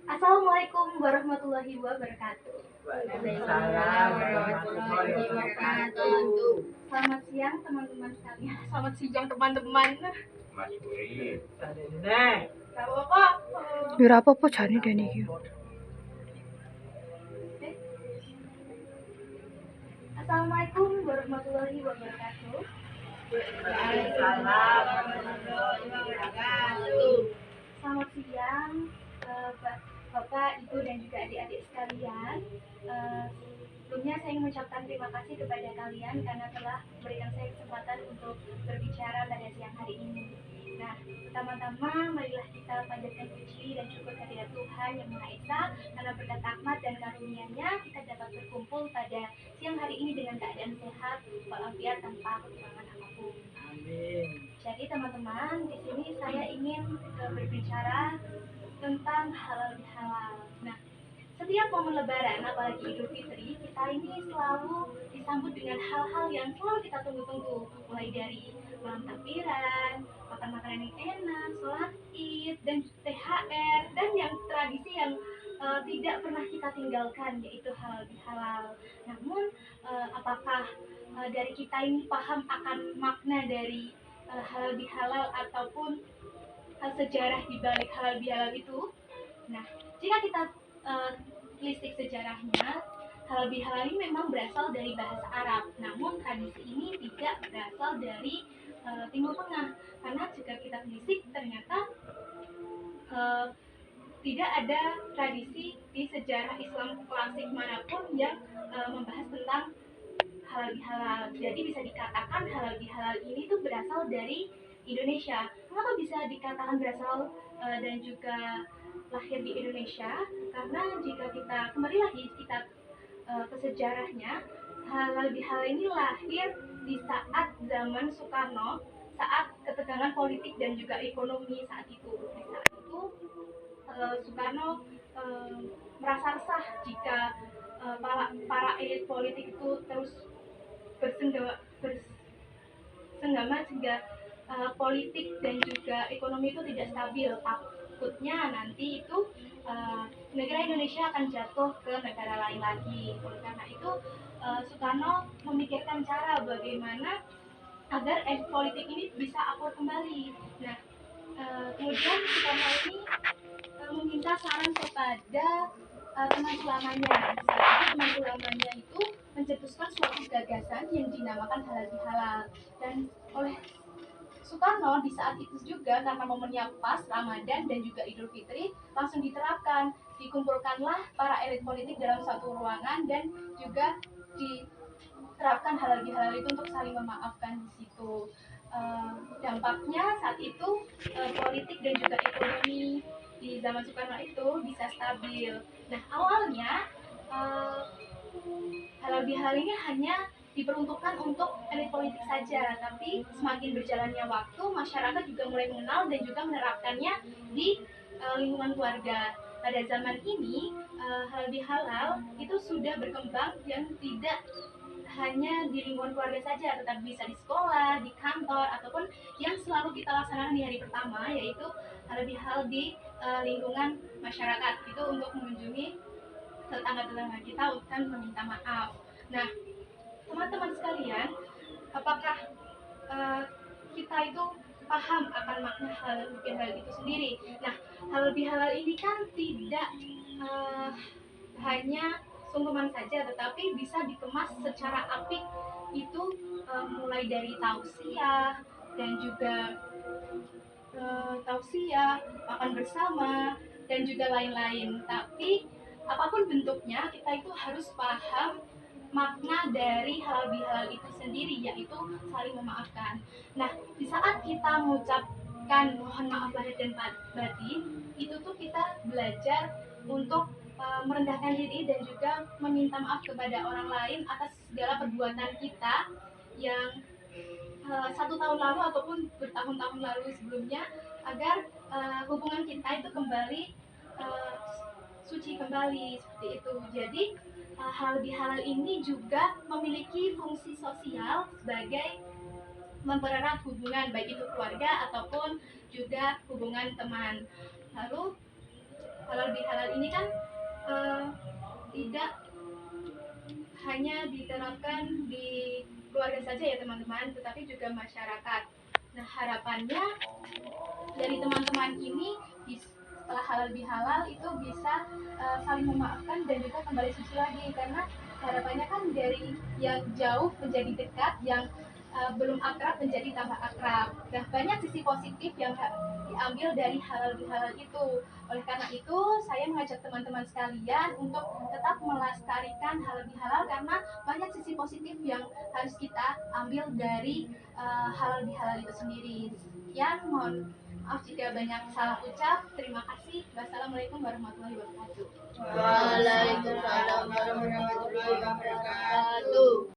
Assalamualaikum warahmatullahi wabarakatuh. Waalaikumsalam warahmatullahi wabarakatuh. Selamat siang teman-teman sekalian. Selamat siang teman-teman. Mas Puri. Nenek. Gak apa-apa. Ya ora apa-apa jane dene iki. Assalamualaikum warahmatullahi wabarakatuh. Waalaikumsalam warahmatullahi wabarakatuh. Selamat siang Bapak, Ibu dan juga adik-adik sekalian. Sebelumnya saya ingin mengucapkan terima kasih kepada kalian karena telah memberikan saya kesempatan untuk berbicara pada siang hari ini. Nah, pertama-tama marilah kita panjatkan puji dan syukur kehadirat Tuhan Yang Maha Esa karena berkat rahmat dan karunia-Nya kita dapat berkumpul pada siang hari ini dengan keadaan sehat walafiat tanpa kekurangan apapun. Amin. Jadi teman-teman, di sini saya ingin berbicara tentang halal bihalal. Nah, setiap momen Lebaran, apalagi Idul Fitri, kita ini selalu disambut dengan hal-hal yang selalu kita tunggu-tunggu, mulai dari malam takbiran, makan makanan yang enak, sholat Id, dan THR, dan yang tradisi yang tidak pernah kita tinggalkan, yaitu halal bihalal. Namun, apakah dari kita ini paham akan makna dari halal bihalal ataupun sejarah di balik halal bihalal itu? Nah, jika kita telisik sejarahnya, halal bihalal ini memang berasal dari bahasa Arab. Namun tradisi ini tidak berasal dari Timur Tengah, karena jika kita telisik ternyata tidak ada tradisi di sejarah Islam klasik manapun yang membahas tentang halal bihalal. Jadi bisa dikatakan halal bihalal ini tuh berasal dari Indonesia. Kenapa bisa dikatakan berasal dan juga lahir di Indonesia? Karena jika kita kembali lagi ke sejarahnya, halal bihalal ini lahir di saat zaman Soekarno, saat ketegangan politik dan juga ekonomi saat itu. Di saat itu Soekarno merasa resah jika para elit politik itu terus bersenggama sehingga politik dan juga ekonomi itu tidak stabil. Takutnya nanti itu negara Indonesia akan jatuh ke negara lain lagi. Oleh karena itu Soekarno memikirkan cara bagaimana agar politik ini bisa akur kembali. Nah, kemudian Soekarno ini meminta saran kepada teman ulamanya. Saat itu teman ulamanya itu mencetuskan suatu gagasan yang dinamakan halal bihalal, dan oleh Soekarno di saat itu juga karena momennya pas Ramadan dan juga Idul Fitri langsung diterapkan. Dikumpulkanlah para elit politik dalam satu ruangan dan juga diterapkan halal bihalal itu untuk saling memaafkan di situ. Dampaknya saat itu politik dan juga ekonomi di zaman Soekarno itu bisa stabil. Nah, awalnya halal bihalal ini hanya diperuntukkan untuk elit politik saja, tapi semakin berjalannya waktu, masyarakat juga mulai mengenal dan juga menerapkannya di lingkungan keluarga. Pada zaman ini, halal bihalal itu sudah berkembang yang tidak hanya di lingkungan keluarga saja, tetapi bisa di sekolah, di kantor, ataupun yang selalu kita laksanakan di hari pertama, yaitu halal bihalal di lingkungan masyarakat. Itu untuk mengunjungi tetangga-tetangga kita untuk meminta maaf. Nah, teman-teman sekalian, apakah kita itu paham akan makna halal bihalal itu sendiri? Nah, halal bihalal ini kan tidak hanya sungkeman saja, tetapi bisa dikemas secara apik. Itu mulai dari tausiah dan juga tausiah, makan bersama, dan juga lain-lain. Tapi apapun bentuknya, kita itu harus paham makna dari halal bihalal itu sendiri, yaitu saling memaafkan. Nah, di saat kita mengucapkan mohon maaf lahir dan batin, itu tuh kita belajar untuk merendahkan diri dan juga meminta maaf kepada orang lain atas segala perbuatan kita yang 1 tahun lalu ataupun bertahun-tahun lalu sebelumnya, agar hubungan kita itu kembali suci kembali seperti itu. Jadi halal bihalal ini juga memiliki fungsi sosial sebagai mempererat hubungan, baik itu keluarga ataupun juga hubungan teman. Lalu halal halal bihalal ini kan tidak hanya diterapkan di keluarga saja ya teman-teman, tetapi juga masyarakat. Nah, harapannya dari teman-teman ini setelah halal bihalal itu bisa saling memaafkan dan juga kembali suci lagi, karena harapannya kan dari yang jauh menjadi dekat, yang belum akrab menjadi tambah akrab. Nah, banyak sisi positif yang diambil dari halal bihalal itu. Oleh karena itu, saya mengajak teman-teman sekalian untuk tetap melestarikan halal bihalal, karena banyak sisi positif yang harus kita ambil dari halal bihalal itu sendiri. Sekian, mohon maaf jika banyak salah ucap. Terima kasih. Wassalamualaikum warahmatullahi wabarakatuh. Waalaikumsalam warahmatullahi wabarakatuh.